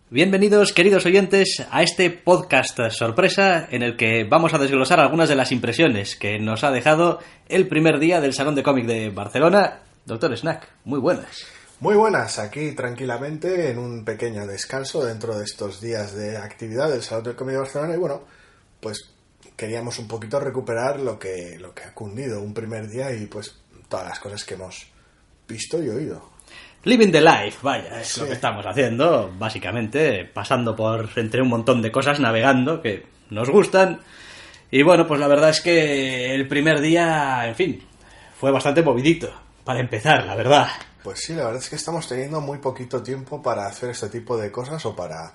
Bienvenidos, queridos oyentes, a este podcast sorpresa en el que vamos a desglosar algunas de las impresiones que nos ha dejado el primer día del Salón de Cómic de Barcelona. Doctor Snack, muy buenas. Muy buenas, aquí tranquilamente en un pequeño descanso dentro de estos días de actividad del Salón de Cómic de Barcelona y bueno, pues queríamos un poquito recuperar lo que ha cundido un primer día y pues todas las cosas que hemos visto y oído. Living the life, vaya, es Sí. lo que estamos haciendo, básicamente, pasando por entre un montón de cosas, navegando, que nos gustan. Y bueno, pues la verdad es que el primer día, en fin, fue bastante movidito, para empezar, la verdad. Pues sí, la verdad es que estamos teniendo muy poquito tiempo para hacer este tipo de cosas o para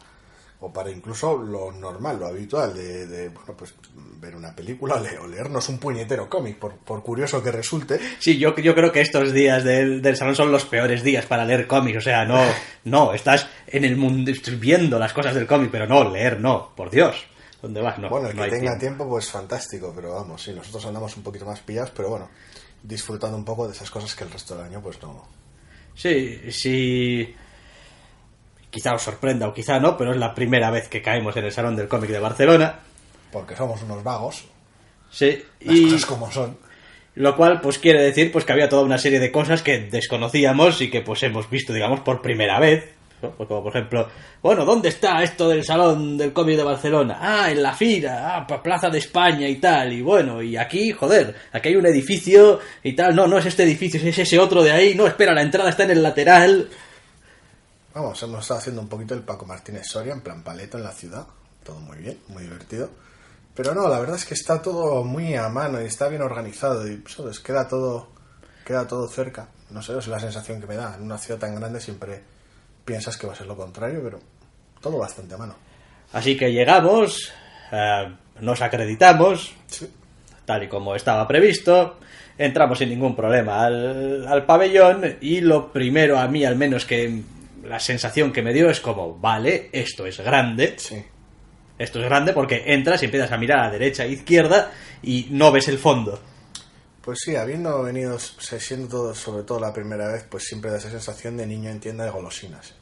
incluso lo normal, lo habitual de bueno, pues ver una película o leernos un puñetero cómic, por curioso que resulte. Sí, yo creo que estos días del salón son los peores días para leer cómics, o sea, no, estás en el mundo viendo las cosas del cómic, pero no, leer no, por Dios, ¿dónde vas? No, Bueno, el no que hay tenga tiempo, pues fantástico, pero vamos, sí, nosotros andamos un poquito más pillados, pero bueno, disfrutando un poco de esas cosas que el resto del año, pues no. Sí, quizá os sorprenda o quizá no, pero es la primera vez que caemos en el Salón del Cómic de Barcelona. Porque somos unos vagos, Sí, las y cosas como son. lo cual pues quiere decir pues que había toda una serie de cosas que desconocíamos y que pues hemos visto, digamos, por primera vez, ¿no? Pues como por ejemplo, bueno, ¿dónde está esto del Salón del Cómic de Barcelona? Ah, en la Fira, Plaza de España y tal, y bueno, y aquí, joder, aquí hay un edificio y tal, no es este edificio, es ese otro de ahí, no, espera, la entrada está en el lateral. Vamos, hemos estado haciendo un poquito el Paco Martínez Soria, en plan paleto en la ciudad, todo muy bien, muy divertido. Pero no, la verdad es que está todo muy a mano y está bien organizado y, ¿sabes? Queda todo cerca. No sé, es la sensación que me da. En una ciudad tan grande siempre piensas que va a ser lo contrario, pero todo bastante a mano. Así que llegamos, nos acreditamos, Sí. tal y como estaba previsto, entramos sin ningún problema al pabellón y lo primero, a mí al menos, que la sensación que me dio es como, vale, esto es grande. Sí. Esto es grande porque entras y empiezas a mirar a derecha e izquierda y no ves el fondo. Pues sí, habiendo venido, siendo todo, sobre todo la primera vez, pues siempre da esa sensación de niño en tienda de golosinas.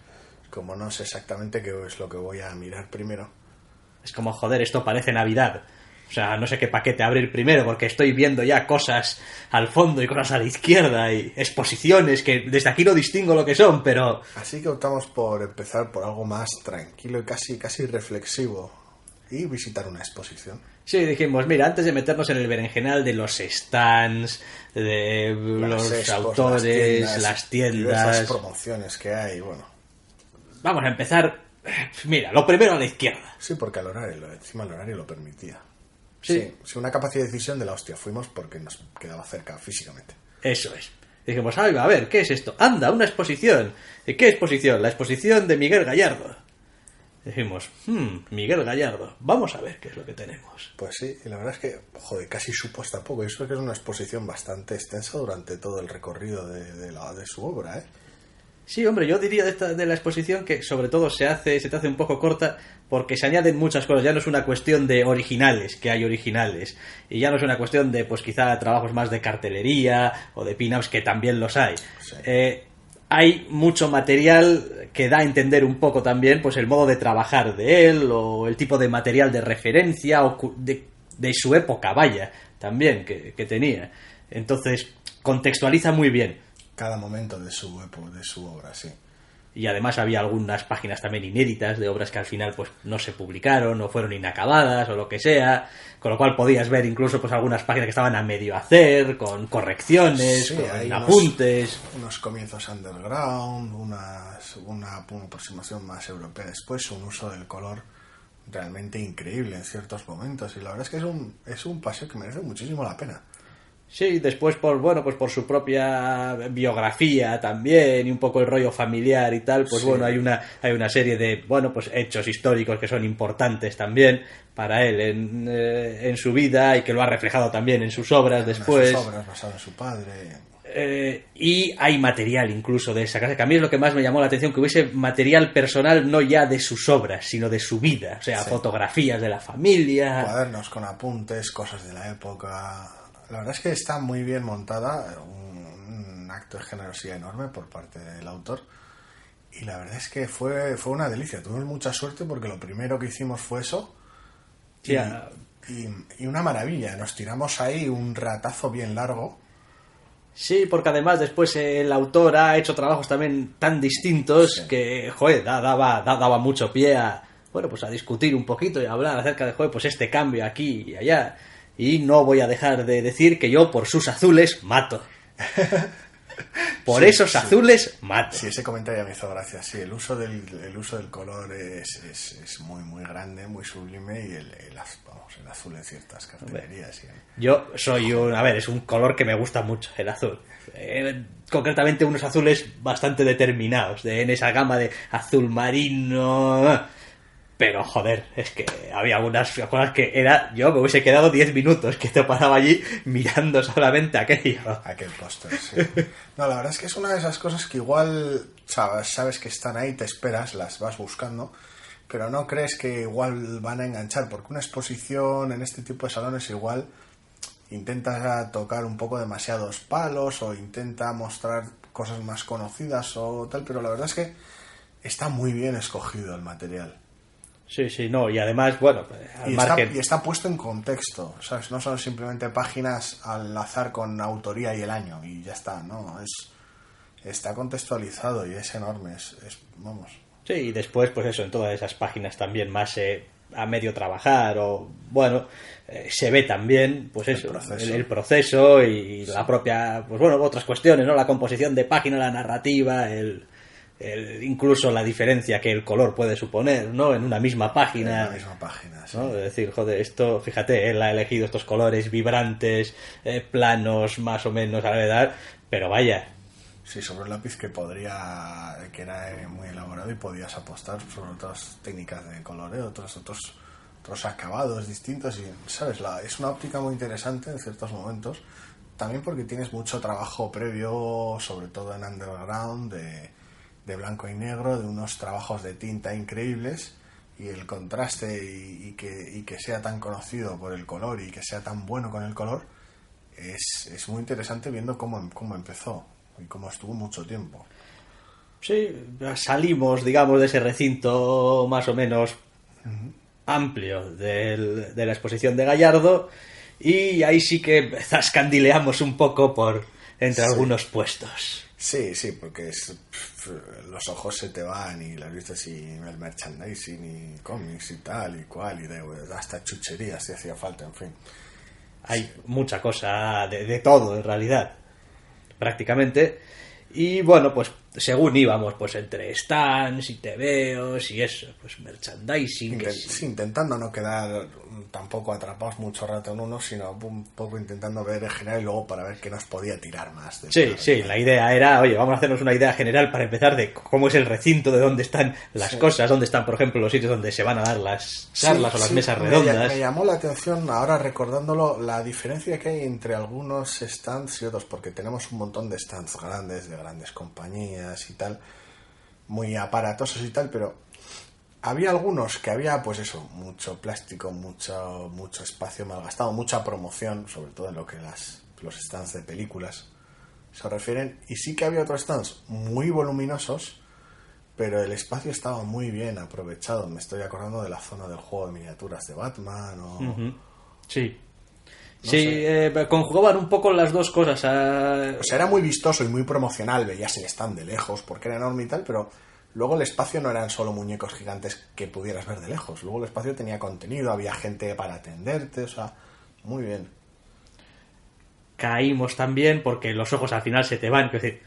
Como no sé exactamente qué es lo que voy a mirar primero. Es como, joder, esto parece Navidad. O sea, no sé qué paquete abrir primero porque estoy viendo ya cosas al fondo y cosas a la izquierda y exposiciones que desde aquí no distingo lo que son, pero... Así que optamos por empezar por algo más tranquilo y casi reflexivo y visitar una exposición. Sí, dijimos, mira, antes de meternos en el berenjenal de los stands, de los expos, autores, las diversas tiendas... promociones que hay, bueno. Vamos a empezar... Mira, lo primero a la izquierda. Sí, porque encima el horario lo permitía. Sí. Sí, una capacidad de decisión de la hostia. Fuimos porque nos quedaba cerca físicamente. Eso es. Dijimos, ay, a ver, ¿qué es esto? Anda, una exposición. ¿Y qué exposición? La exposición de Miguel Gallardo. Dijimos, Miguel Gallardo, vamos a ver qué es lo que tenemos. Pues sí, y la verdad es que, joder, casi supo hasta poco. Eso que es una exposición bastante extensa durante todo el recorrido de su obra, ¿eh? Sí, hombre, yo diría de la exposición que sobre todo se te hace un poco corta porque se añaden muchas cosas. Ya no es una cuestión de originales, que hay originales. Y ya no es una cuestión de, pues quizá, trabajos más de cartelería o de pin-ups, que también los hay. Sí. Hay mucho material que da a entender un poco también pues el modo de trabajar de él o el tipo de material de referencia o de su época, vaya, también que tenía. Entonces, contextualiza muy bien. Cada momento de su obra, sí. Y además había algunas páginas también inéditas de obras que al final pues no se publicaron o fueron inacabadas o lo que sea, con lo cual podías ver incluso pues algunas páginas que estaban a medio hacer, con correcciones, Sí, con hay apuntes. unos comienzos underground, una aproximación más europea después, un uso del color realmente increíble en ciertos momentos, y la verdad es que es un paseo que merece muchísimo la pena. Sí, después por su propia biografía también y un poco el rollo familiar y tal, pues Sí. bueno, hay una serie de, bueno, pues hechos históricos que son importantes también para él en su vida y que lo ha reflejado también en sus obras después. Sus obras basadas en su padre. Y hay material incluso de esa casa, que a mí es lo que más me llamó la atención, que hubiese material personal no ya de sus obras, sino de su vida, o sea, Sí. fotografías de la familia. Cuadernos con apuntes, cosas de la época. La verdad es que está muy bien montada, un acto de generosidad enorme por parte del autor. Y la verdad es que fue una delicia. Tuvimos mucha suerte porque lo primero que hicimos fue eso. Sí, Y una maravilla. Nos tiramos ahí un ratazo bien largo. sí, porque además después el autor ha hecho trabajos también tan distintos Sí. que, joder, daba mucho pie a, bueno, pues a discutir un poquito y a hablar acerca de, joder, pues este cambio aquí y allá. Y no voy a dejar de decir que yo por sus azules mato. Por Sí, esos sí. azules mato. Sí, ese comentario me hizo gracia. Sí, el uso del color es muy, muy grande, muy sublime. Y el azul en ciertas cartelerías. Sí. Yo soy un... A ver, es un color que me gusta mucho, el azul. Concretamente unos azules bastante determinados, en esa gama de azul marino. Pero, joder, es que había algunas cosas que era... Yo me hubiese quedado 10 minutos que te paraba allí mirando solamente aquello. Aquel póster, sí. No, la verdad es que es una de esas cosas que igual sabes que están ahí, te esperas, las vas buscando, pero no crees que igual van a enganchar, porque una exposición en este tipo de salones igual intenta tocar un poco demasiados palos o intenta mostrar cosas más conocidas o tal, pero la verdad es que está muy bien escogido el material. Sí, sí, no, y además, bueno, al Y está puesto en contexto, ¿sabes? No son simplemente páginas al azar con autoría y el año y ya está, no, está contextualizado y es enorme, vamos. Sí, y después, pues eso, en todas esas páginas también más a medio trabajar o, bueno, se ve también, pues eso, el proceso y la propia, pues bueno, otras cuestiones, ¿no? La composición de página, la narrativa, incluso la diferencia que el color puede suponer, ¿no? En una misma página. En la misma página, sí. ¿No? Es decir, joder, esto, fíjate, él ha elegido estos colores vibrantes, planos, más o menos a la edad, pero vaya. Sí, sobre un lápiz que era muy elaborado y podías apostar sobre otras técnicas de coloreo, otros acabados distintos y, ¿sabes? Es una óptica muy interesante en ciertos momentos, también porque tienes mucho trabajo previo, sobre todo en underground, de blanco y negro, de unos trabajos de tinta increíbles y el contraste y que sea tan conocido por el color y que sea tan bueno con el color es muy interesante viendo cómo empezó y cómo estuvo mucho tiempo. Sí, salimos, digamos, de ese recinto más o menos amplio de la exposición de Gallardo y ahí sí que zascandileamos un poco entre algunos puestos. Sí, porque los ojos se te van y las vistas y el merchandising y cómics y tal y cual y hasta chucherías si hacía falta, en fin. Hay mucha cosa de todo en realidad, prácticamente. Y bueno, pues según íbamos, pues entre stands y tebeos y eso, pues merchandising. Sí, intentando no quedar tampoco atrapados mucho rato en uno, sino un poco intentando ver en general y luego para ver qué nos podía tirar más. Sí, la idea era, oye, vamos a hacernos una idea general para empezar de cómo es el recinto, de dónde están las cosas, dónde están, por ejemplo, los sitios donde se van a dar las charlas o las mesas redondas. Me llamó la atención, ahora recordándolo, la diferencia que hay entre algunos stands y otros, porque tenemos un montón de stands grandes, de grandes compañías y tal, muy aparatosos y tal, pero había algunos que había, pues eso, mucho plástico, mucho espacio malgastado, mucha promoción, sobre todo en lo que los stands de películas se refieren, y sí que había otros stands muy voluminosos, pero el espacio estaba muy bien aprovechado. Me estoy acordando de la zona del juego de miniaturas de Batman o... Sí. Conjugaban un poco las dos cosas. O sea, era muy vistoso y muy promocional, veías el stand de lejos porque era enorme y tal, pero luego el espacio no eran solo muñecos gigantes que pudieras ver de lejos. Luego el espacio tenía contenido, había gente para atenderte, o sea, muy bien. Caímos también porque los ojos al final se te van, es decir,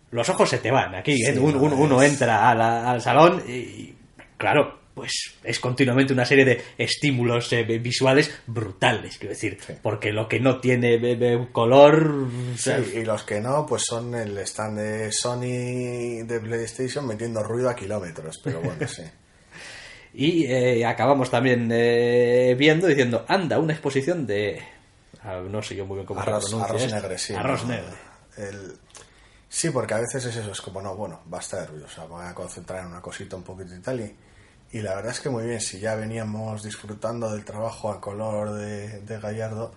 los ojos se te van aquí, sí, uno entra al salón y claro, pues es continuamente una serie de estímulos visuales brutales, quiero decir, porque lo que no tiene color... Sí, y los que no, pues son el stand de Sony de PlayStation metiendo ruido a kilómetros, pero bueno, sí. Y acabamos también viendo, diciendo, anda, una exposición de... no sé yo muy bien cómo arroz negro, sí. Arroz negro. Sí, porque a veces es eso, es como, no, bueno, basta de ruido, o sea, me voy a concentrar en una cosita un poquito y tal, y la verdad es que muy bien, si ya veníamos disfrutando del trabajo a color de Gallardo,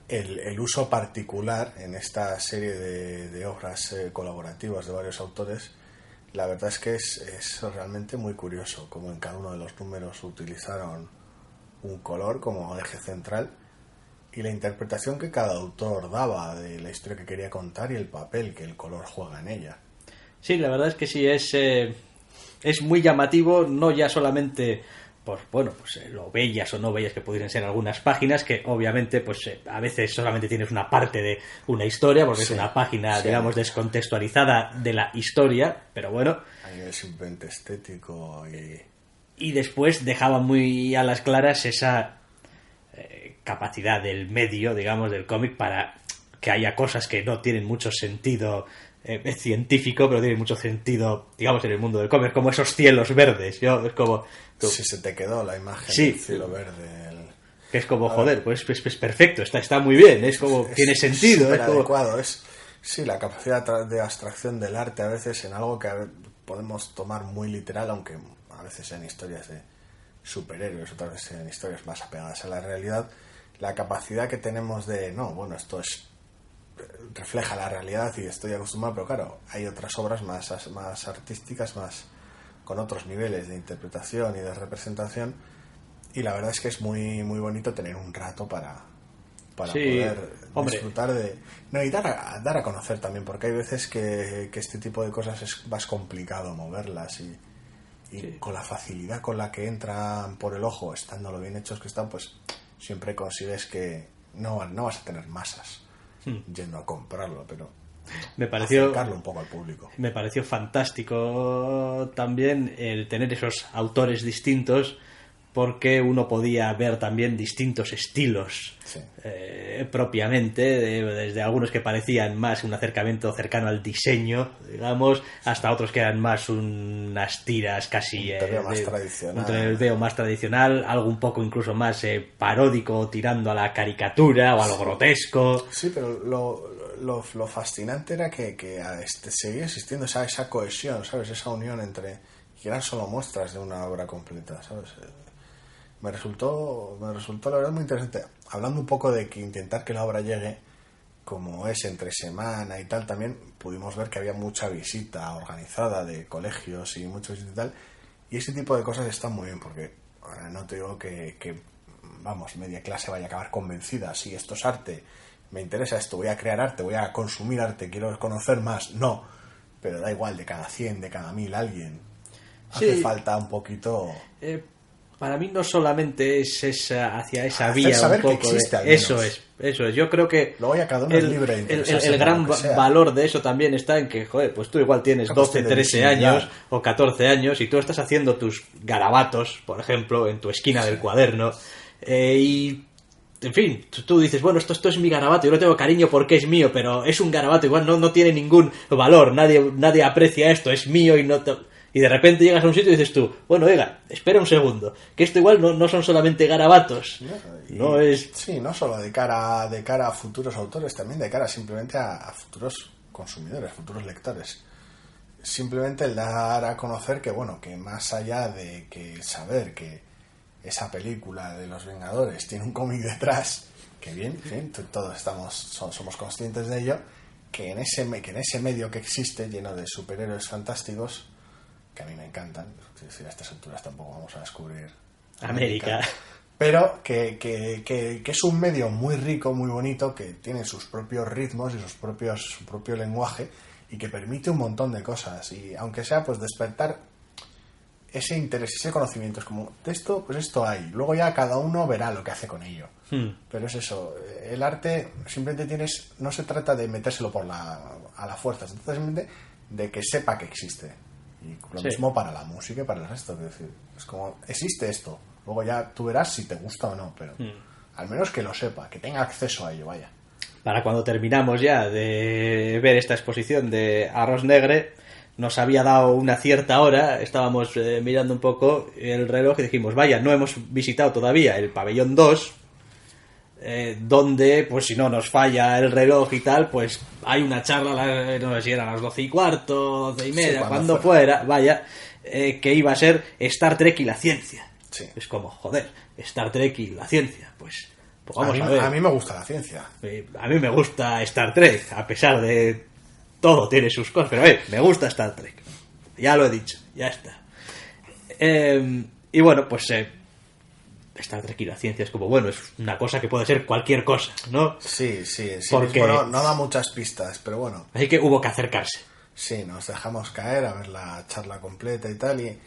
el uso particular en esta serie de obras colaborativas de varios autores La verdad es que es realmente muy curioso como en cada uno de los números utilizaron un color como eje central y la interpretación que cada autor daba de la historia que quería contar y el papel que el color juega en ella. Sí, la verdad es que sí, es muy llamativo, no ya solamente por, bueno, pues lo bellas o no bellas que pudieran ser algunas páginas, que obviamente pues a veces solamente tienes una parte de una historia, porque Sí, es una página, sí, digamos, descontextualizada de la historia, pero bueno. A nivel simplemente estético Y después dejaba muy a las claras esa capacidad del medio, digamos, del cómic para que haya cosas que no tienen mucho sentido científico, pero tienen mucho sentido, digamos, en el mundo del cómic, como esos cielos verdes. Es como... Si se te quedó la imagen sí, del cielo verde... que es como, joder, pues perfecto, está muy bien, es como, tiene sentido. Súper es como... adecuado, sí, la capacidad de abstracción del arte a veces en algo que podemos tomar muy literal, aunque a veces sean historias de superhéroes, otras veces sean historias más apegadas a la realidad, la capacidad que tenemos de, no, bueno, esto refleja la realidad y estoy acostumbrado, pero claro, hay otras obras más artísticas, más con otros niveles de interpretación y de representación, y la verdad es que es muy, muy bonito tener un rato para sí, poder disfrutar de... No, y dar a conocer también, porque hay veces que este tipo de cosas es más complicado moverlas y sí, con la facilidad con la que entran por el ojo, estando lo bien hechos que están, pues siempre consigues que no vas a tener masas yendo a comprarlo, pero me pareció acercarlo un poco al público. Me pareció fantástico también el tener esos autores distintos, porque uno podía ver también distintos estilos, sí, propiamente, desde algunos que parecían más un acercamiento cercano al diseño, digamos, hasta otros que eran más unas tiras casi un TVO más tradicional, algo un poco incluso más paródico, tirando a la caricatura o a lo grotesco. Sí, pero lo fascinante era que seguía existiendo esa cohesión, ¿sabes? Esa unión entre... que eran solo muestras de una obra completa, ¿sabes? Me resultó la verdad muy interesante. Hablando un poco de que intentar que la obra llegue como es entre semana y tal, también pudimos ver que había mucha visita organizada de colegios y mucho y tal, y ese tipo de cosas están muy bien, porque no te digo que vamos, media clase vaya a acabar convencida, si esto es arte, me interesa esto, voy a crear arte, voy a consumir arte, quiero conocer más, no, pero da igual, de cada 100, de cada 1000 alguien hace falta un poquito... Para mí no solamente es hacia esa vía saber un poco que existe, de... Eso es. Yo creo que luego ya cada uno es libre de interesarse el gran valor de eso también está en que, joder, pues tú igual tienes 12, 13 años o 14 años y tú estás haciendo tus garabatos, por ejemplo, en tu esquina del cuaderno, y en fin, tú dices, bueno, esto es mi garabato, yo lo tengo cariño porque es mío, pero es un garabato, igual no tiene ningún valor, nadie aprecia esto, es mío y no... Y de repente llegas a un sitio y dices tú, bueno, oiga, espera un segundo, que esto igual no son solamente garabatos. No es... Sí, no solo de cara a futuros autores, también de cara simplemente a futuros consumidores, futuros lectores. Simplemente el dar a conocer que, bueno, que más allá de que saber que esa película de los Vengadores tiene un cómic detrás, que bien, todos somos conscientes de ello, que en ese medio que existe, lleno de superhéroes fantásticos, que a mí me encantan, si a estas alturas tampoco vamos a descubrir América. Pero que es un medio muy rico, muy bonito, que tiene sus propios ritmos y su propio lenguaje, y que permite un montón de cosas, y aunque sea pues despertar ese interés, ese conocimiento, es como, de esto, pues esto hay, luego ya cada uno verá lo que hace con ello. Pero es eso, el arte simplemente no se trata de metérselo a la fuerza, se trata simplemente de que sepa que existe. Y lo mismo para la música y para el resto, es decir, es como, existe esto, luego ya tú verás si te gusta o no, pero al menos que lo sepa, que tenga acceso a ello, vaya. Para cuando terminamos ya de ver esta exposición de Arròs Negre, nos había dado una cierta hora, estábamos mirando un poco el reloj y dijimos, vaya, no hemos visitado todavía el pabellón 2, donde, pues si no nos falla el reloj y tal, pues hay una charla, no sé si era a las 12:15, 12:30, cuando fuera, vaya, que iba a ser Star Trek y la ciencia. Sí. Es como, joder, Star Trek y la ciencia, pues vamos a ver. A mí me gusta la ciencia. A mí me gusta Star Trek, a pesar de todo, tiene sus cosas, pero me gusta Star Trek. Ya lo he dicho, ya está. Y bueno, pues Star Trek y la ciencia es como, bueno, es una cosa que puede ser cualquier cosa, ¿no? Sí. Porque... Bueno, no da muchas pistas, pero bueno. Así que hubo que acercarse. Sí, nos dejamos caer a ver la charla completa y tal, y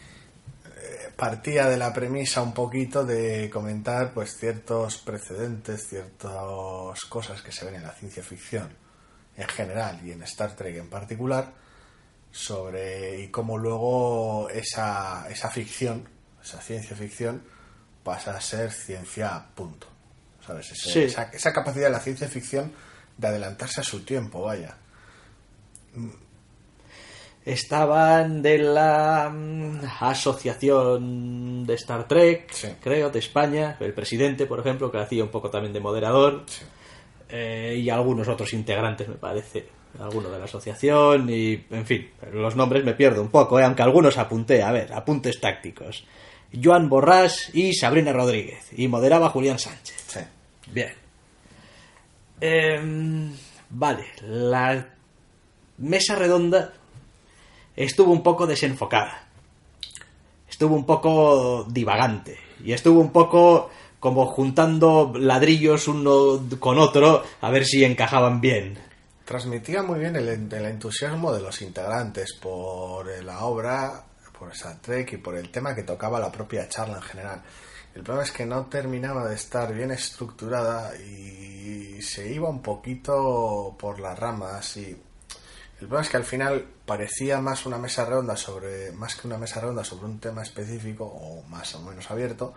partía de la premisa un poquito de comentar pues ciertos precedentes, ciertas cosas que se ven en la ciencia ficción en general y en Star Trek en particular, sobre y cómo luego esa ficción, esa ciencia ficción pasa a ser ciencia punto, ¿sabes? Sí. Esa capacidad de la ciencia ficción de adelantarse a su tiempo, vaya. Estaban de la asociación de Star Trek, Sí. creo, de España, el presidente, por ejemplo, que hacía un poco también de moderador, Sí. Y algunos otros integrantes, me parece, algunos de la asociación, y, en fin, los nombres me pierdo un poco, aunque algunos apunté, a ver, apuntes tácticos. Joan Borràs y Sabrina Rodríguez, y moderaba Julián Sánchez. Sí. Bien. Vale, la mesa redonda estuvo un poco desenfocada, estuvo un poco divagante y estuvo un poco como juntando ladrillos uno con otro a ver si encajaban bien. Transmitía muy bien el entusiasmo de los integrantes por la obra, por Star Trek y por el tema que tocaba la propia charla en general. El problema es que no terminaba de estar bien estructurada y se iba un poquito por las ramas, y el problema es que al final parecía más una mesa redonda más que una mesa redonda sobre un tema específico o más o menos abierto.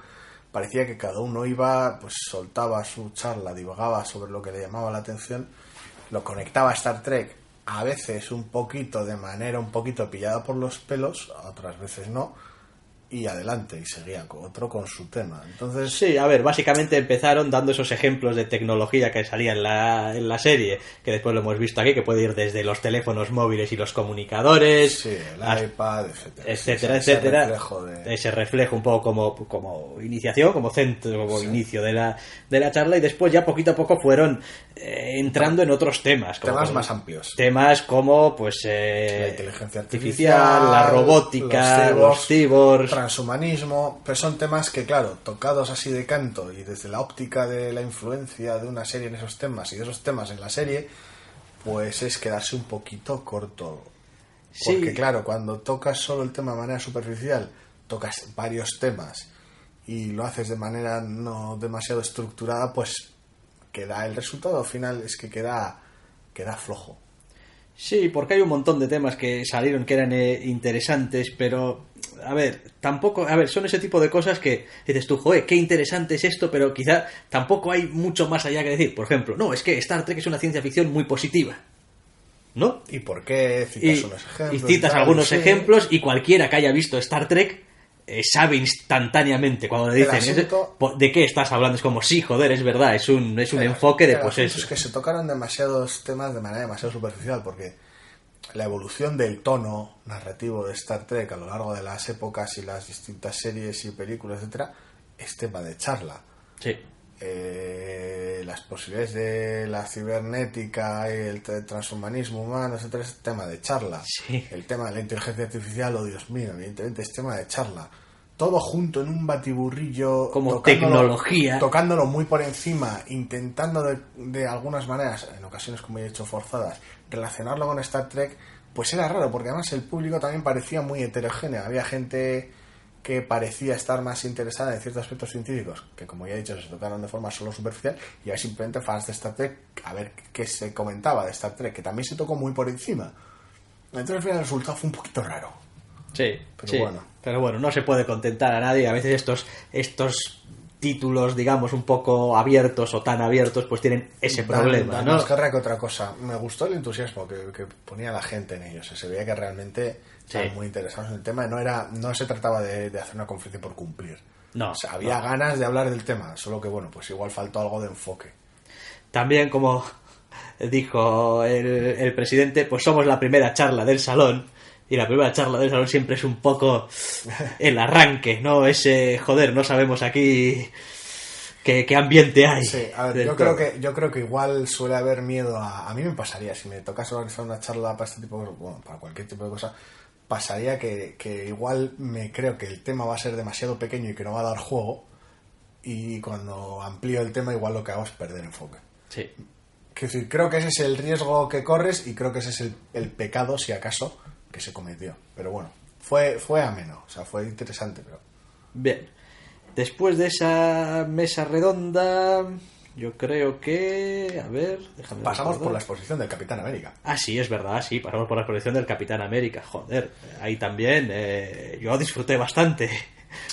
Parecía que cada uno iba, pues soltaba su charla, divagaba sobre lo que le llamaba la atención, lo conectaba a Star Trek, a veces un poquito de manera un poquito pillada por los pelos, otras veces no, y adelante, y seguía otro con su tema. Entonces, sí, a ver, básicamente empezaron dando esos ejemplos de tecnología que salía en la serie, que después lo hemos visto aquí, que puede ir desde los teléfonos móviles y los comunicadores, sí, el iPad, etcétera, ese etcétera. reflejo Ese reflejo un poco como iniciación, como centro, como sí, inicio de la charla, y después ya poquito a poco fueron entrando en otros temas. Temas más amplios. Temas como pues la inteligencia artificial, la robótica, los cyborgs, transhumanismo, pero son temas que, claro, tocados así de canto y desde la óptica de la influencia de una serie en esos temas y de esos temas en la serie, pues es quedarse un poquito corto. Porque, sí, claro, cuando tocas solo el tema de manera superficial, tocas varios temas y lo haces de manera no demasiado estructurada, pues el resultado final es que queda flojo. sí, porque hay un montón de temas que salieron que eran interesantes, pero a ver, tampoco, a ver, son ese tipo de cosas que dices tú, joder, qué interesante es esto, pero quizá tampoco hay mucho más allá que decir. Por ejemplo, no, es que Star Trek es una ciencia ficción muy positiva, ¿no? ¿Y por qué citas unos ejemplos? Y citas algunos ejemplos, y cualquiera que haya visto Star Trek sabe instantáneamente cuando le dicen asunto, ¿de qué estás hablando? Es como, sí, joder, es verdad, es un enfoque de pues eso. Es que se tocaron demasiados temas de manera demasiado superficial, porque la evolución del tono narrativo de Star Trek a lo largo de las épocas y las distintas series y películas, etcétera, es tema de charla. Sí. Las posibilidades de la cibernética, el transhumanismo humano, etcétera, es tema de charla. Sí. El tema de la inteligencia artificial, oh Dios mío, evidentemente es tema de charla. Todo junto en un batiburrillo, como tecnología, tocándolo muy por encima, intentando de algunas maneras, en ocasiones como he dicho forzadas, relacionarlo con Star Trek, pues era raro, porque además el público también parecía muy heterogéneo. Había gente que parecía estar más interesada en ciertos aspectos científicos, que como ya he dicho se tocaron de forma solo superficial, y había simplemente fans de Star Trek a ver qué se comentaba de Star Trek, que también se tocó muy por encima. Entonces al final el resultado fue un poquito raro. Sí, pero sí. bueno. Pero bueno, no se puede contentar a nadie. A veces estos títulos, digamos, un poco abiertos o tan abiertos, pues tienen ese problema, Dan ¿no? más guerra que otra cosa. Me gustó el entusiasmo que ponía la gente en ellos. Se veía que realmente estaban muy interesados en el tema. No se trataba de hacer una conferencia por cumplir. No. O sea, había ganas de hablar del tema, solo que bueno, pues igual faltó algo de enfoque. También, como dijo el presidente, pues somos la primera charla del salón. Y la primera charla del salón siempre es un poco el arranque, ¿no? Ese, joder, no sabemos aquí qué ambiente hay. Sí, a ver, yo creo que igual suele haber miedo a mí me pasaría, si me tocase organizar una charla para este tipo de cosas, bueno, para cualquier tipo de cosa, pasaría que igual me creo que el tema va a ser demasiado pequeño y que no va a dar juego, y cuando amplío el tema igual lo que hago es perder enfoque. Sí. Quiero decir, creo que ese es el riesgo que corres y creo que ese es el pecado, si acaso, que se cometió. Pero bueno, fue ameno, o sea, fue interesante. Pero Bien. Después de esa mesa redonda, yo creo que... A ver, déjame pasamos recordar. por la exposición del Capitán América. Ah, sí, es verdad, sí, pasamos por la exposición del Capitán América. Joder, ahí también yo disfruté bastante.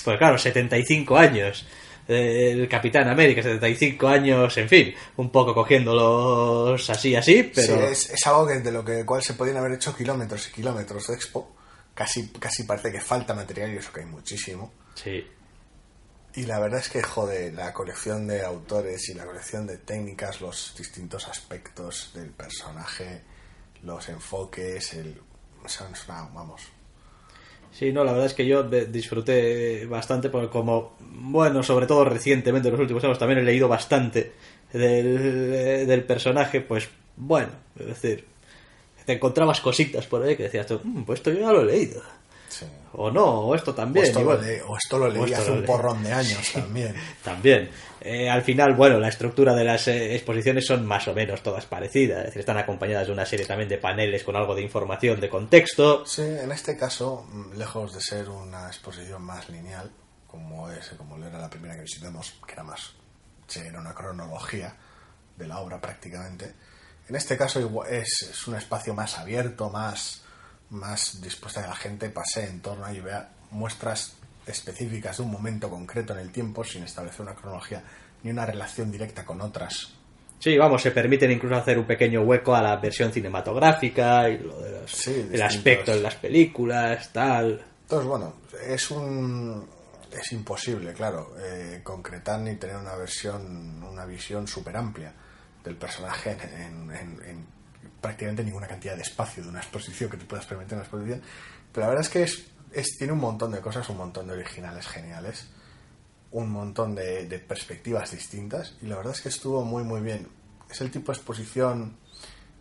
Pues claro, 75 años. El Capitán América, 75 años, en fin, un poco cogiéndolos así, pero... Sí, es algo de lo cual se podían haber hecho kilómetros y kilómetros de expo. Casi parece que falta material, y eso que hay muchísimo. Sí. Y la verdad es que, joder, la colección de autores y la colección de técnicas, los distintos aspectos del personaje, los enfoques, vamos. Sí, no, la verdad es que yo disfruté bastante porque como, bueno, sobre todo recientemente, en los últimos años, también he leído bastante del personaje, pues, bueno, es decir, te encontrabas cositas por ahí que decías tú, pues esto yo ya lo he leído. Sí. O no, o esto también. O esto lo leí hace un porrón de años también. También. Al final, bueno, la estructura de las exposiciones son más o menos todas parecidas. Es decir, están acompañadas de una serie también de paneles con algo de información de contexto. Sí, en este caso, lejos de ser una exposición más lineal, como lo era la primera que visitamos, que era era una cronología de la obra prácticamente. En este caso es un espacio más abierto, más dispuesta a que la gente pase en torno y vea muestras específicas de un momento concreto en el tiempo, sin establecer una cronología ni una relación directa con otras. Sí, vamos, se permiten incluso hacer un pequeño hueco a la versión cinematográfica y lo de el aspecto de las películas, tal. Entonces, bueno, es imposible, claro, concretar ni tener una visión súper amplia del personaje en prácticamente ninguna cantidad de espacio de una exposición que te puedas permitir en una exposición. Pero la verdad es que tiene un montón de cosas, un montón de originales geniales, un montón de perspectivas distintas, y la verdad es que estuvo muy muy bien. Es el tipo de exposición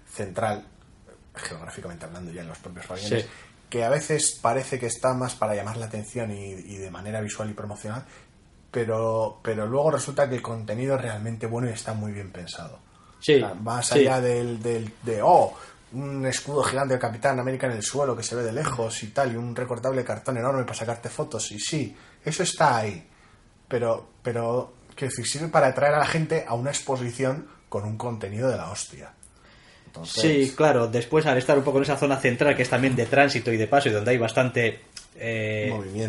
central, geográficamente hablando, ya en los propios pabellones, sí, que a veces parece que está más para llamar la atención y de manera visual y promocional, pero luego resulta que el contenido es realmente bueno y está muy bien pensado. Sí, o sea, más allá de un escudo gigante del Capitán América en el suelo que se ve de lejos y tal, y un recortable cartón enorme para sacarte fotos, y sí, eso está ahí, pero quiero decir, sirve para atraer a la gente a una exposición con un contenido de la hostia. Entonces... Sí, claro, después al estar un poco en esa zona central que es también de tránsito y de paso y donde hay bastante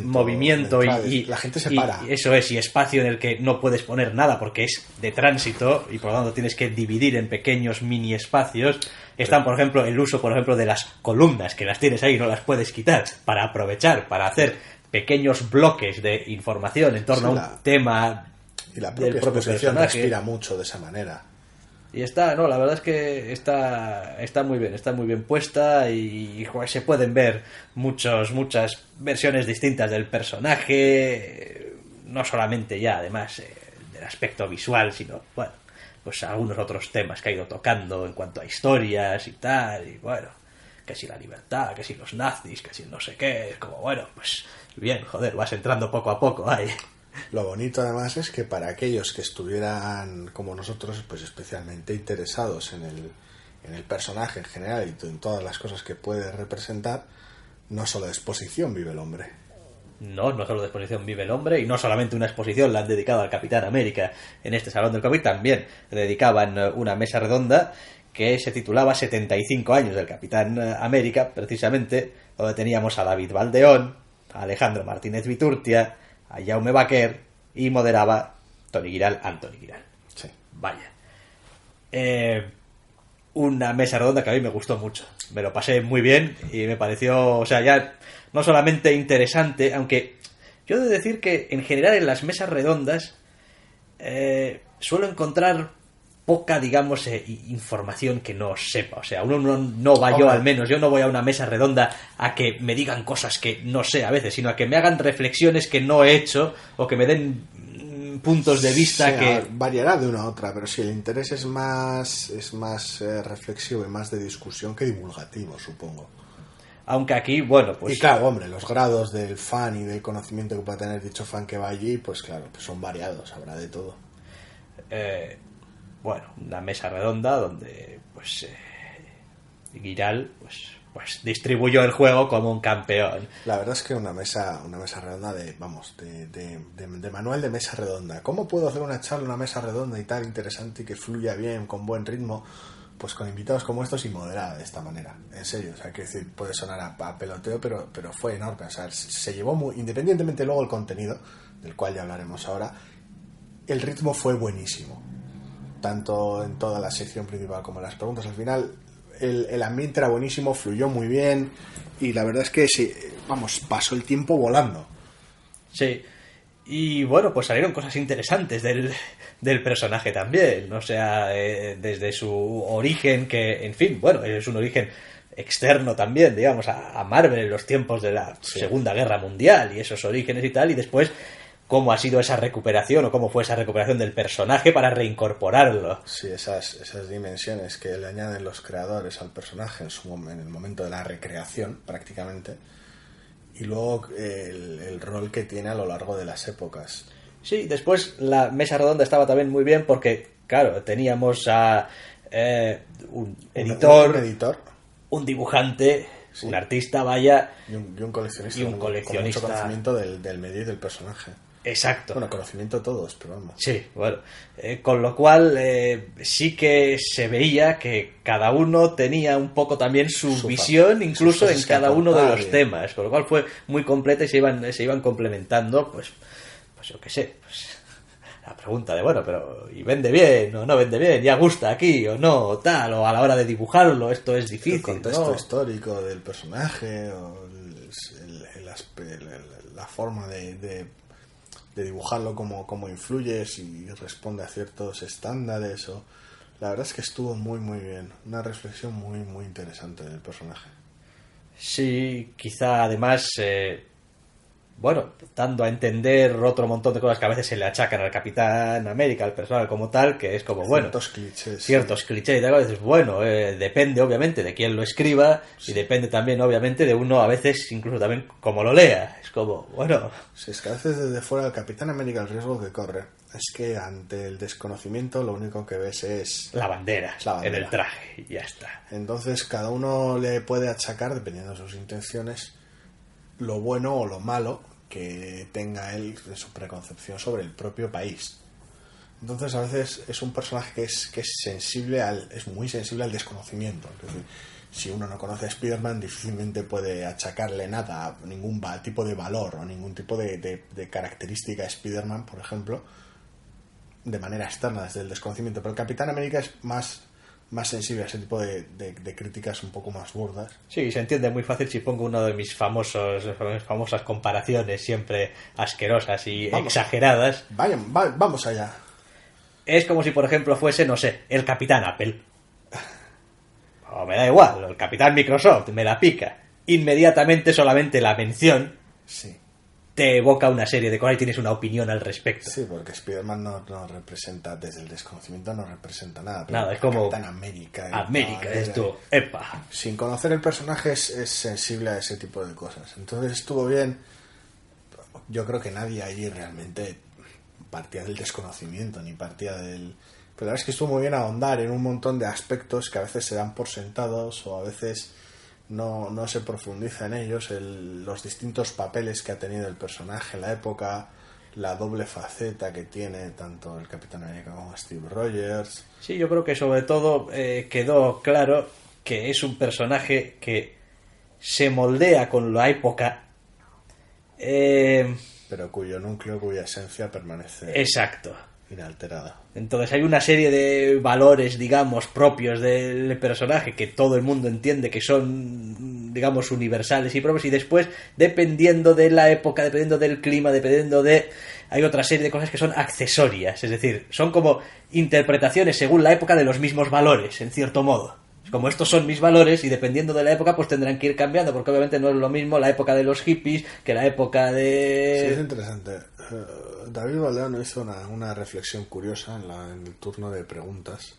movimiento y la gente se para. Y eso es, y espacio en el que no puedes poner nada porque es de tránsito y por lo tanto tienes que dividir en pequeños mini espacios. Están, por ejemplo, el uso, por ejemplo, de las columnas, que las tienes ahí y no las puedes quitar, para aprovechar, para hacer pequeños bloques de información en torno a un tema. Y la propia exposición respira mucho de esa manera. Y la verdad es que está muy bien puesta y se pueden ver muchas versiones distintas del personaje, no solamente ya además del aspecto visual, sino bueno, pues algunos otros temas que ha ido tocando en cuanto a historias y tal, y bueno, que si la libertad, que si los nazis, que si no sé qué, es como bueno, pues bien, joder, vas entrando poco a poco ahí. Lo bonito además es que para aquellos que estuvieran como nosotros pues especialmente interesados en el personaje en general y en todas las cosas que puede representar, no solo de exposición vive el hombre. No solo de exposición vive el hombre, y no solamente una exposición la han dedicado al Capitán América en este Salón del Cómic, también dedicaban una mesa redonda que se titulaba 75 años del Capitán América, precisamente, donde teníamos a David Valdeón, a Alejandro Martínez Viturtia, a Jaume Baquer, y moderaba Anthony Giral. Sí. Vaya. Una mesa redonda que a mí me gustó mucho. Me lo pasé muy bien y me pareció, o sea, ya no solamente interesante, aunque yo he de decir que en general en las mesas redondas suelo encontrar poca, digamos, información que no sepa. O sea, uno no va, yo al menos, yo no voy a una mesa redonda a que me digan cosas que no sé a veces, sino a que me hagan reflexiones que no he hecho o que me den puntos de vista que... Variará de una a otra, pero si el interés es más reflexivo y más de discusión que divulgativo, supongo. Aunque aquí, bueno, pues... Y claro, hombre, los grados del fan y del conocimiento que pueda tener dicho fan que va allí, pues claro, pues son variados, habrá de todo. Bueno, una mesa redonda donde, pues, Giral, pues distribuyó el juego como un campeón. La verdad es que una mesa redonda de manual de mesa redonda. ¿Cómo puedo hacer una charla, una mesa redonda y tal, interesante y que fluya bien, con buen ritmo? Pues con invitados como estos y moderada de esta manera. En serio, o sea, que decir, puede sonar a peloteo, pero fue enorme. O sea, se llevó muy, independientemente luego el contenido, del cual ya hablaremos ahora, el ritmo fue buenísimo. Tanto en toda la sección principal como en las preguntas. Al final, el ambiente era buenísimo, fluyó muy bien y la verdad es que sí, vamos, pasó el tiempo volando. Sí, y bueno, pues salieron cosas interesantes del personaje también, o sea, desde su origen, que en fin, bueno, es un origen externo también, digamos, a Marvel en los tiempos de la Segunda Guerra Mundial y esos orígenes y tal, y después cómo ha sido esa recuperación o cómo fue esa recuperación del personaje para reincorporarlo. Sí, esas dimensiones que le añaden los creadores al personaje en el momento de la recreación, prácticamente, y luego el rol que tiene a lo largo de las épocas. Sí, después la mesa redonda estaba también muy bien porque, claro, teníamos a un editor, un dibujante, sí, un artista, vaya, y un coleccionista, con mucho conocimiento del medio y del personaje. Exacto. Bueno, conocimiento todos, pero vamos. Sí, bueno. Con lo cual sí que se veía que cada uno tenía un poco también su visión, incluso en cada uno de los temas. Con lo cual fue muy completa y se iban complementando, pues yo qué sé, pues la pregunta de, bueno, pero ¿y vende bien o no vende bien? ¿Ya gusta aquí o no? O tal, o a la hora de dibujarlo esto es difícil, el contexto, ¿no?, histórico del personaje o la forma de dibujarlo, cómo influye, si responde a ciertos estándares. La verdad es que estuvo muy muy bien, una reflexión muy muy interesante del personaje. Sí, quizá además bueno, dando a entender otro montón de cosas que a veces se le achacan al Capitán América, al personal como tal, que es como, bueno, ciertos clichés y tal, a veces, bueno, depende obviamente de quién lo escriba, sí, y depende también obviamente de uno a veces incluso también cómo lo lea. Es como, bueno, sí, es que a veces desde fuera el Capitán América el riesgo que corre es que ante el desconocimiento lo único que ves es la bandera en el traje y ya está. Entonces cada uno le puede achacar, dependiendo de sus intenciones, lo bueno o lo malo que tenga él de su preconcepción sobre el propio país. Entonces a veces es un personaje que es es muy sensible al desconocimiento. Es decir, si uno no conoce a Spider-Man, difícilmente puede achacarle nada, ningún tipo de valor o ningún tipo de característica a Spider-Man, por ejemplo, de manera externa, desde el desconocimiento. Pero el Capitán América es más sensible a ese tipo de críticas un poco más burdas. Sí, se entiende muy fácil si pongo uno de mis famosas comparaciones siempre asquerosas y exageradas. Vamos allá. Es como si, por ejemplo, fuese, no sé, el Capitán Apple. O me da igual, el Capitán Microsoft, me la pica. Inmediatamente solamente la mención, sí, te evoca una serie de cosas y tienes una opinión al respecto. Sí, porque Spider-Man no representa, desde el desconocimiento no representa nada. Nada, es como Capitán América. esto, epa. Sin conocer el personaje es sensible a ese tipo de cosas. Entonces estuvo bien. Yo creo que nadie allí realmente partía del desconocimiento, ni partía del... Pero la verdad es que estuvo muy bien ahondar en un montón de aspectos que a veces se dan por sentados o a veces no se profundiza en ellos, los distintos papeles que ha tenido el personaje en la época, la doble faceta que tiene tanto el Capitán América como Steve Rogers. Sí, yo creo que sobre todo quedó claro que es un personaje que se moldea con la época, pero cuyo núcleo, cuya esencia permanece exacto, inalterada. Entonces hay una serie de valores, digamos, propios del personaje que todo el mundo entiende que son, digamos, universales y propios, y después, dependiendo de la época, dependiendo del clima, hay otra serie de cosas que son accesorias, es decir, son como interpretaciones según la época de los mismos valores, en cierto modo. Como estos son mis valores y dependiendo de la época pues tendrán que ir cambiando, porque obviamente no es lo mismo la época de los hippies que la época de... Sí, es interesante. David Valdeano hizo una reflexión curiosa en el turno de preguntas,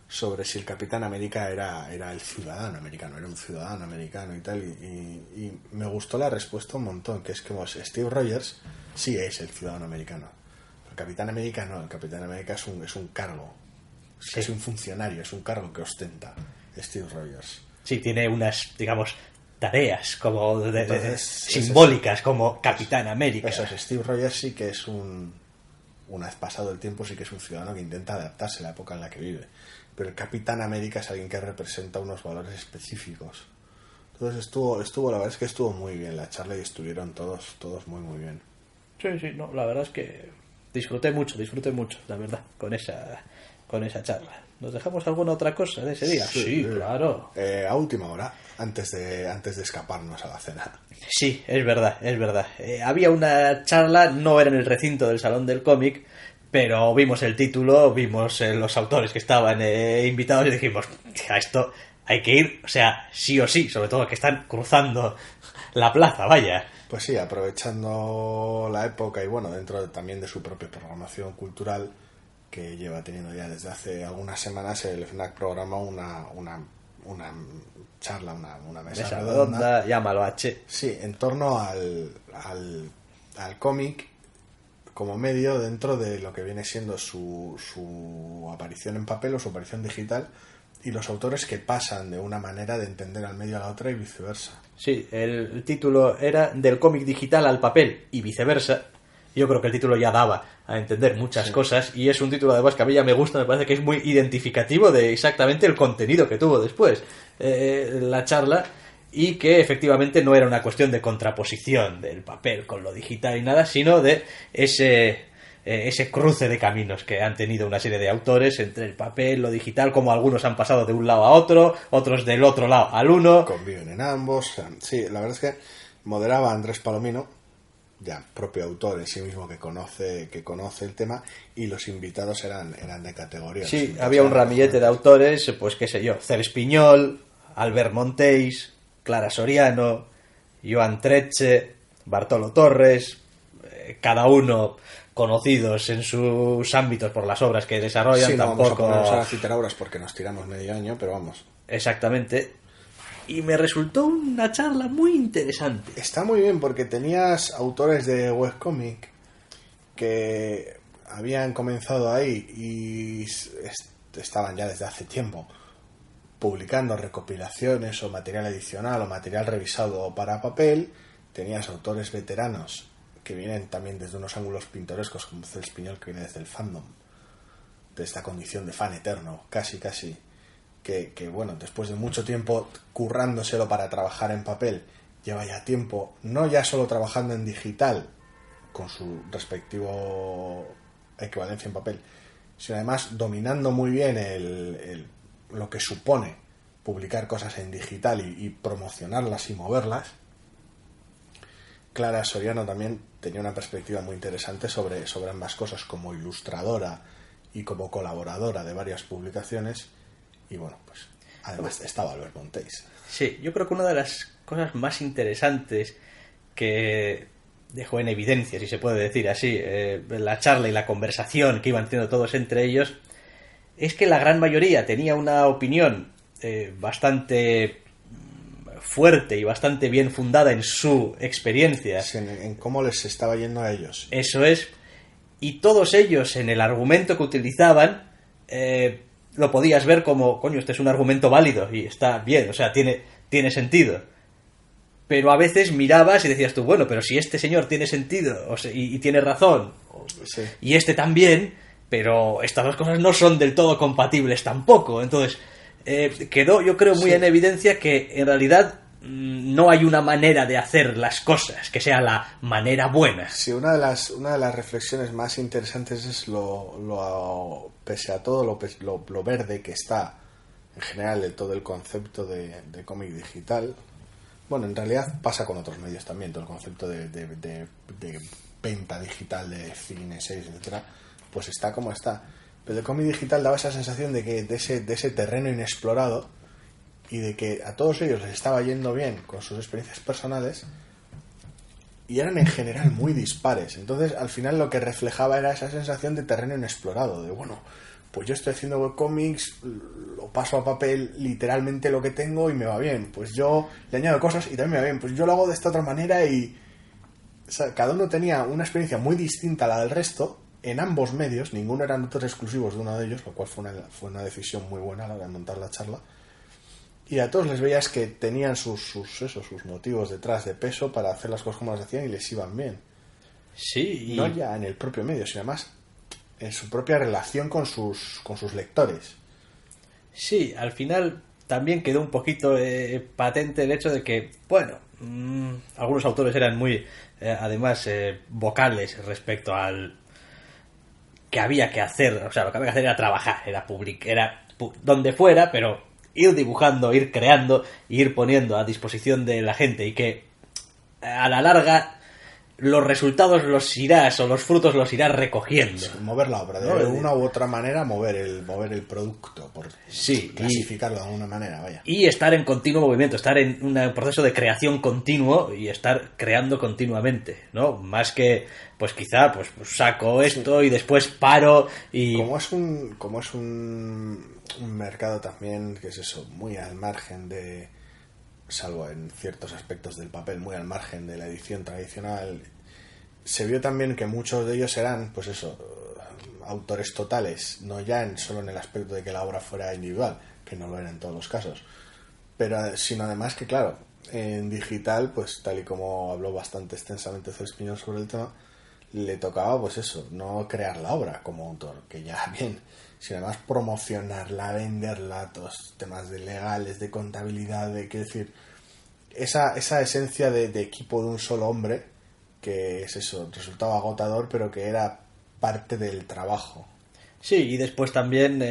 sobre si el Capitán América era el ciudadano americano, era un ciudadano americano y tal, y me gustó la respuesta un montón, que es como Steve Rogers sí es el ciudadano americano. El Capitán América no, el Capitán América es un cargo, Sí. es un funcionario, es un cargo que ostenta Steve Rogers. Sí, tiene unas, digamos, tareas como Entonces, simbólicas, como Capitán América. Eso es, Steve Rogers sí que es una vez pasado el tiempo, sí que es un ciudadano que intenta adaptarse a la época en la que vive. Pero el Capitán América es alguien que representa unos valores específicos. Entonces estuvo la verdad es que estuvo muy bien la charla y estuvieron todos muy bien. Sí, sí, no, la verdad es que disfruté mucho, la verdad, con esa charla. ¿Nos dejamos alguna otra cosa de ese día? Sí, claro. A última hora, antes de escaparnos a la cena. Sí, es verdad. Había una charla, no era en el recinto del Salón del Cómic, pero vimos el título, vimos los autores que estaban invitados y dijimos, a esto hay que ir, o sea, sí o sí, sobre todo que están cruzando la plaza, vaya. Pues sí, aprovechando la época y bueno, dentro también de su propia programación cultural que lleva teniendo ya desde hace algunas semanas, el FNAC programa una charla, una mesa redonda, llámalo H. Sí, en torno al cómic como medio dentro de lo que viene siendo su aparición en papel o su aparición digital y los autores que pasan de una manera de entender al medio a la otra y viceversa. Sí, el título era del cómic digital al papel y viceversa. Yo creo que el título ya daba a entender muchas cosas y es un título además que a mí ya me gusta, me parece que es muy identificativo de exactamente el contenido que tuvo después la charla y que efectivamente no era una cuestión de contraposición del papel con lo digital y nada, sino de ese cruce de caminos que han tenido una serie de autores entre el papel, lo digital, como algunos han pasado de un lado a otro, otros del otro lado al uno. Conviven en ambos. Sí, la verdad es que moderaba Andrés Palomino, ya propio autor en sí mismo que conoce el tema, y los invitados eran de categoría. Sí, había un ramillete de autores, pues qué sé yo, Cels Piñol, Albert Monteis, Clara Soriano, Joan Treche, Bartolo Torres, cada uno conocidos en sus ámbitos por las obras que desarrollan. Sí, no tampoco vamos a ponernos a citar obras porque nos tiramos medio año, pero vamos. Exactamente. Y me resultó una charla muy interesante. Está muy bien porque tenías autores de webcomic que habían comenzado ahí y estaban ya desde hace tiempo publicando recopilaciones o material adicional o material revisado para papel. Tenías autores veteranos que vienen también desde unos ángulos pintorescos como Cels Piñol, que viene desde el fandom, de esta condición de fan eterno, casi que bueno, después de mucho tiempo currándoselo para trabajar en papel, lleva ya tiempo, no ya solo trabajando en digital con su respectivo equivalencia en papel, sino además dominando muy bien lo que supone publicar cosas en digital y promocionarlas y moverlas. Clara Soriano también tenía una perspectiva muy interesante sobre ambas cosas como ilustradora y como colaboradora de varias publicaciones. Y bueno, pues además estaba Albert Monteis. Sí, yo creo que una de las cosas más interesantes que dejó en evidencia, si se puede decir así, la charla y la conversación que iban teniendo todos entre ellos, es que la gran mayoría tenía una opinión bastante fuerte y bastante bien fundada en su experiencia. En cómo les estaba yendo a ellos. Eso es. Y todos ellos, en el argumento que utilizaban, lo podías ver como, coño, este es un argumento válido y está bien, o sea, tiene sentido. Pero a veces mirabas y decías tú, bueno, pero si este señor tiene sentido y tiene razón, sí, y este también, pero estas dos cosas no son del todo compatibles tampoco. Entonces, quedó, yo creo, muy en evidencia que en realidad no hay una manera de hacer las cosas que sea la manera buena. Sí, una de las reflexiones más interesantes es pese a todo lo verde que está en general de todo el concepto de cómic digital. Bueno, en realidad pasa con otros medios también, todo el concepto de venta digital de cine, series, etcétera, pues está como está. Pero el cómic digital daba esa sensación de que de ese terreno inexplorado y de que a todos ellos les estaba yendo bien con sus experiencias personales y eran en general muy dispares. Entonces, al final lo que reflejaba era esa sensación de terreno inexplorado, de bueno, pues yo estoy haciendo webcomics, lo paso a papel literalmente lo que tengo y me va bien. Pues yo le añado cosas y también me va bien. Pues yo lo hago de esta otra manera y... O sea, cada uno tenía una experiencia muy distinta a la del resto en ambos medios. Ninguno eran autores exclusivos de uno de ellos, lo cual fue una decisión muy buena a la hora de montar la charla. Y a todos les veías que tenían sus motivos detrás de peso para hacer las cosas como las hacían y les iban bien. Sí. No ya en el propio medio, sino además en su propia relación con sus lectores. Sí, al final también quedó un poquito patente el hecho de que, bueno, algunos autores eran muy, además, vocales respecto al que había que hacer. O sea, lo que había que hacer era trabajar, era donde fuera, pero ir dibujando, ir creando, ir poniendo a disposición de la gente, y que a la larga los resultados los frutos los irás recogiendo. Sí, mover la obra, de una u otra manera mover el producto, por clasificarlo de alguna manera, vaya. Y estar en continuo movimiento, estar en un proceso de creación continuo y estar creando continuamente, ¿no? Más que, pues quizá, pues saco esto y después paro y... Como es un mercado también, que es eso, muy al margen de... salvo en ciertos aspectos del papel, muy al margen de la edición tradicional, se vio también que muchos de ellos eran, pues eso, autores totales, no ya solo en el aspecto de que la obra fuera individual, que no lo era en todos los casos, pero sino además que, claro, en digital, pues tal y como habló bastante extensamente César Espiñol sobre el tema, le tocaba, pues eso, no crear la obra como autor, que ya bien, sino además promocionarla, venderla, todos temas de legales, de contabilidad, quiero decir, esa esencia de equipo de un solo hombre, que es eso, resultaba agotador, pero que era parte del trabajo. Sí, y después también,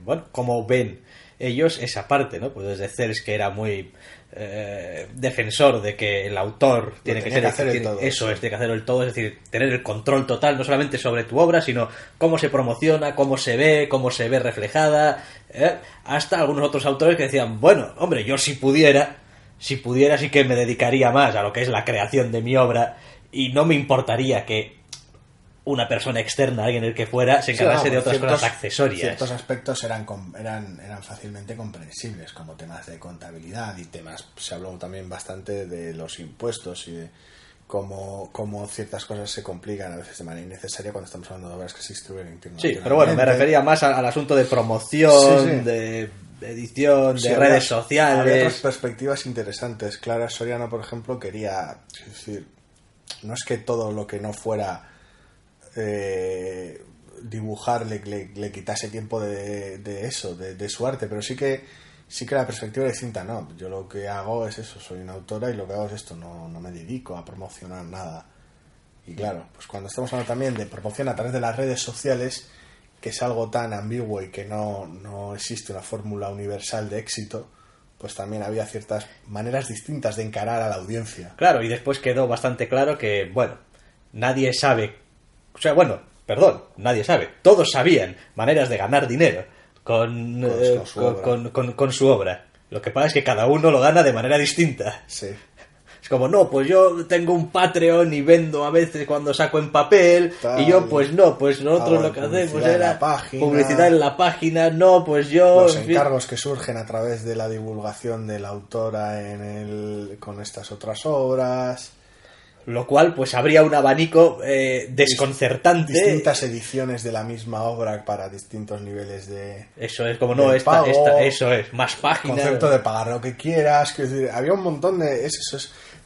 bueno, como ven ellos esa parte, ¿no? Pues desde Cels, que era muy defensor de que el autor tiene que hacer el todo. Eso es, tiene que hacerlo el todo, es decir, tener el control total, no solamente sobre tu obra, sino cómo se promociona, cómo se ve reflejada, hasta algunos otros autores que decían, bueno, hombre, yo si pudiera sí que me dedicaría más a lo que es la creación de mi obra y no me importaría que una persona externa, alguien el que fuera, se encargase de otras cosas accesorias. Ciertos aspectos eran fácilmente comprensibles, como temas de contabilidad y temas, se habló también bastante de los impuestos y de cómo ciertas cosas se complican a veces de manera innecesaria cuando estamos hablando de obras que se distribuyen internacionalmente. Sí, pero bueno, me refería más al asunto de promoción, de edición, de redes sociales. Había otras perspectivas interesantes. Clara Soriano, por ejemplo, quería, es decir, no es que todo lo que no fuera dibujar le quitase tiempo de eso, de su arte, pero sí que la perspectiva es distinta. No, yo lo que hago es eso, soy una autora y lo que hago es esto, no me dedico a promocionar nada. Y claro, pues cuando estamos hablando también de promoción a través de las redes sociales, que es algo tan ambiguo y que no existe una fórmula universal de éxito, pues también había ciertas maneras distintas de encarar a la audiencia. Claro, y después quedó bastante claro que, bueno, nadie sabe, nadie sabe, todos sabían maneras de ganar dinero con su obra. Lo que pasa es que cada uno lo gana de manera distinta. Sí. Es como, no, pues yo tengo un Patreon y vendo a veces cuando saco en papel, y yo, pues no, pues nosotros lo que hacemos era publicidad en la página, no, pues yo... Los encargos que surgen a través de la divulgación de la autora con estas otras obras... Lo cual, pues habría un abanico desconcertante. Distintas ediciones de la misma obra para distintos niveles de... Eso es, como no, eso es, más páginas. Concepto de pagar lo que quieras, que decir, había un montón de...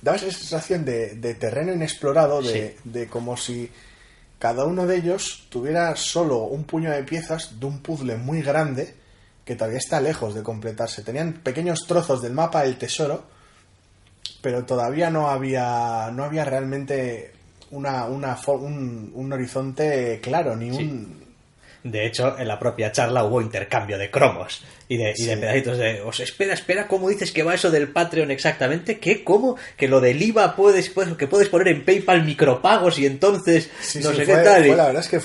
daba esa sensación de terreno inexplorado, de como si cada uno de ellos tuviera solo un puño de piezas de un puzzle muy grande que todavía está lejos de completarse. Tenían pequeños trozos del mapa del tesoro, pero todavía no había realmente un horizonte claro, ni un... De hecho, en la propia charla hubo intercambio de cromos y de pedacitos de... Espera, ¿cómo dices que va eso del Patreon exactamente? ¿Qué? ¿Cómo? Que lo del IVA puedes poner en PayPal micropagos y entonces qué tal. La verdad es que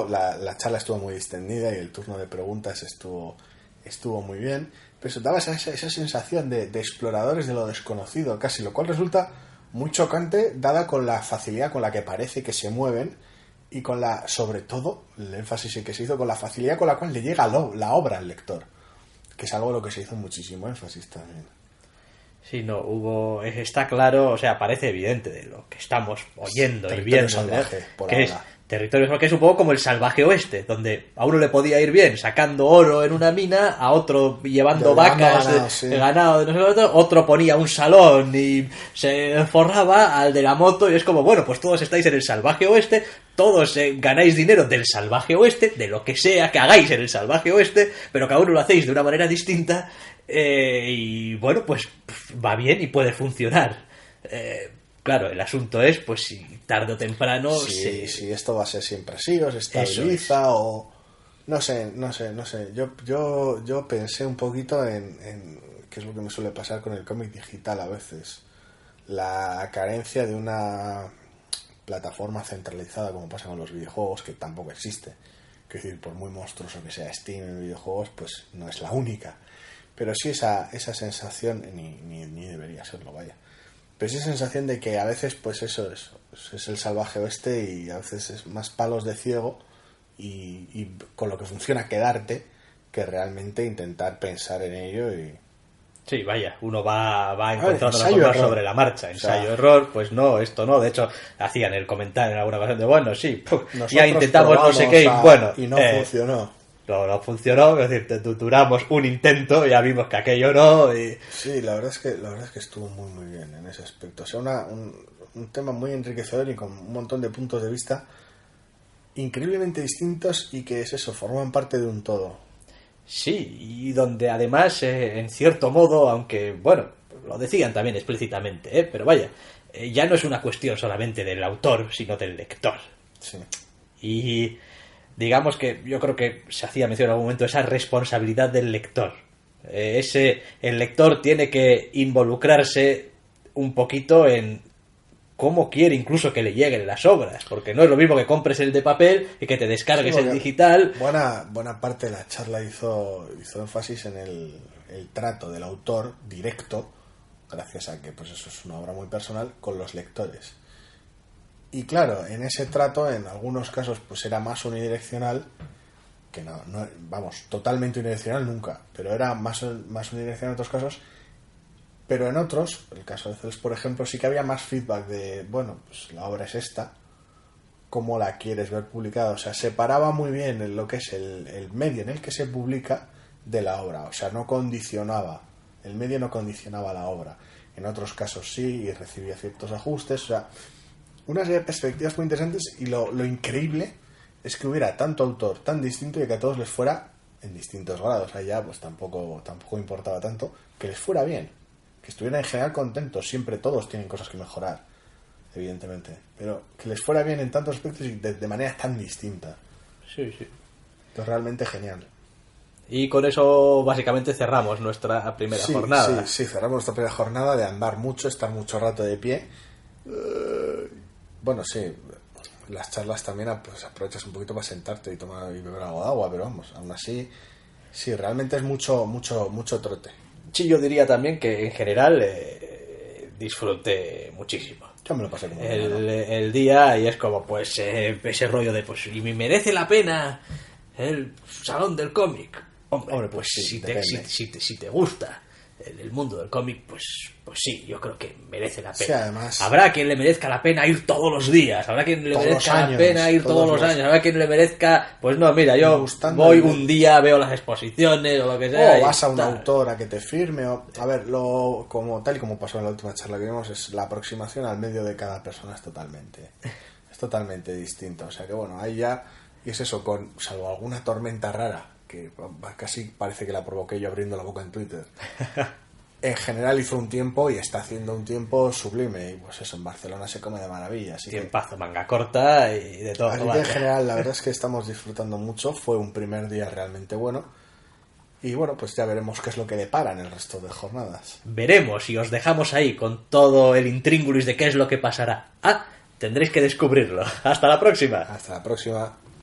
la charla estuvo muy extendida y el turno de preguntas estuvo muy bien. Pero eso daba esa sensación de exploradores de lo desconocido casi, lo cual resulta muy chocante dada con la facilidad con la que parece que se mueven y con la, sobre todo, el énfasis que se hizo con la facilidad con la cual le llega la obra al lector, que es algo en lo que se hizo muchísimo énfasis también. Sí, no, está claro, o sea, parece evidente de lo que estamos oyendo y Territorio viendo, salvaje, ¿no? por Que ahora. es territorio salvaje, es un poco como el salvaje oeste, donde a uno le podía ir bien sacando oro en una mina, a otro llevando vacas, ganado, sí. ganado de no sé qué, otro ponía un salón y se forraba al de la moto, y es como, bueno, pues todos estáis en el salvaje oeste, todos ganáis dinero del salvaje oeste, de lo que sea que hagáis en el salvaje oeste, pero cada uno lo hacéis de una manera distinta, y bueno, pues va bien y puede funcionar. Claro, el asunto es, pues si tarde o temprano... Si esto va a ser siempre así, o se estabiliza, o... No sé. Yo pensé un poquito en qué es lo que me suele pasar con el cómic digital a veces. La carencia de una plataforma centralizada como pasa con los videojuegos, que tampoco existe. Es decir, por muy monstruoso que sea Steam en videojuegos, pues no es la única. Pero sí esa sensación, ni debería serlo, vaya. Pero esa sensación de que a veces, pues eso es el salvaje oeste y a veces es más palos de ciego y con lo que funciona quedarte que realmente intentar pensar en ello y... Sí, vaya, uno va encontrando las ensayo cosas error. sobre la marcha. Ensayo, O sea, error, pues no, esto no. De hecho, hacían el comentario en alguna ocasión de, bueno, sí, ya intentamos no probamos sé qué, y bueno... y no funcionó. No funcionó, es decir, duramos un intento, ya vimos que aquello no... Y... Sí, la verdad es que estuvo muy bien en ese aspecto. O sea, un tema muy enriquecedor y con un montón de puntos de vista increíblemente distintos y que es eso, forman parte de un todo. Sí, y donde además, en cierto modo, aunque, bueno, lo decían también explícitamente, pero vaya, ya no es una cuestión solamente del autor, sino del lector. Sí. Y digamos que yo creo que se hacía mención en algún momento esa responsabilidad del lector. El lector tiene que involucrarse un poquito en cómo quiere incluso que le lleguen las obras, porque no es lo mismo que compres el de papel y que te descargues el digital. Buena parte de la charla hizo énfasis en el trato del autor directo, gracias a que pues eso es una obra muy personal, con los lectores. Y claro, en ese trato, en algunos casos, pues era más unidireccional, que no vamos, totalmente unidireccional nunca, pero era más unidireccional en otros casos. Pero en otros, el caso de Cels, por ejemplo, sí que había más feedback de, bueno, pues la obra es esta, ¿cómo la quieres ver publicada? O sea, separaba muy bien en lo que es el medio en el que se publica de la obra. O sea, no condicionaba, el medio no condicionaba la obra. En otros casos sí, y recibía ciertos ajustes. O sea, una serie de perspectivas muy interesantes, y lo increíble es que hubiera tanto autor tan distinto y que a todos les fuera en distintos grados. Allá pues tampoco importaba tanto, que les fuera bien, que estuvieran en general contentos. Siempre todos tienen cosas que mejorar, evidentemente, pero que les fuera bien en tantos aspectos y de manera tan distinta. Sí. Es realmente genial. Y con eso básicamente cerramos nuestra primera jornada. Sí, cerramos nuestra primera jornada de andar mucho, estar mucho rato de pie. Bueno, sí, las charlas también pues aprovechas un poquito para sentarte y tomar y beber algo de agua, pero vamos, aún así, sí, realmente es mucho trote. Sí, yo diría también que en general disfruté muchísimo. Yo me lo pasé como el día, y es como pues ese rollo de pues y me merece la pena el salón del cómic. Hombre, pues sí, si te gusta el mundo del cómic, pues sí, yo creo que merece la pena. Sí, además, habrá quien le merezca la pena ir todos los días, habrá quien le merezca la pena ir todos los años, habrá quien le merezca, pues no, mira, yo voy un día, veo las exposiciones o lo que sea. O vas a un autor a que te firme, o a ver, tal y como pasó en la última charla que vimos, es la aproximación al medio de cada persona es totalmente distinta. O sea que bueno, ahí ya, y es eso, salvo alguna tormenta rara, que casi parece que la provoqué yo abriendo la boca en Twitter. En general hizo un tiempo y está haciendo un tiempo sublime, y pues eso, en Barcelona se come de maravilla. Tiempazo, manga corta y de todo. Así que en general la verdad es que estamos disfrutando mucho, fue un primer día realmente bueno, y bueno, pues ya veremos qué es lo que depara en el resto de jornadas. Veremos, y os dejamos ahí con todo el intríngulis de qué es lo que pasará. Tendréis que descubrirlo. Hasta la próxima. Hasta la próxima.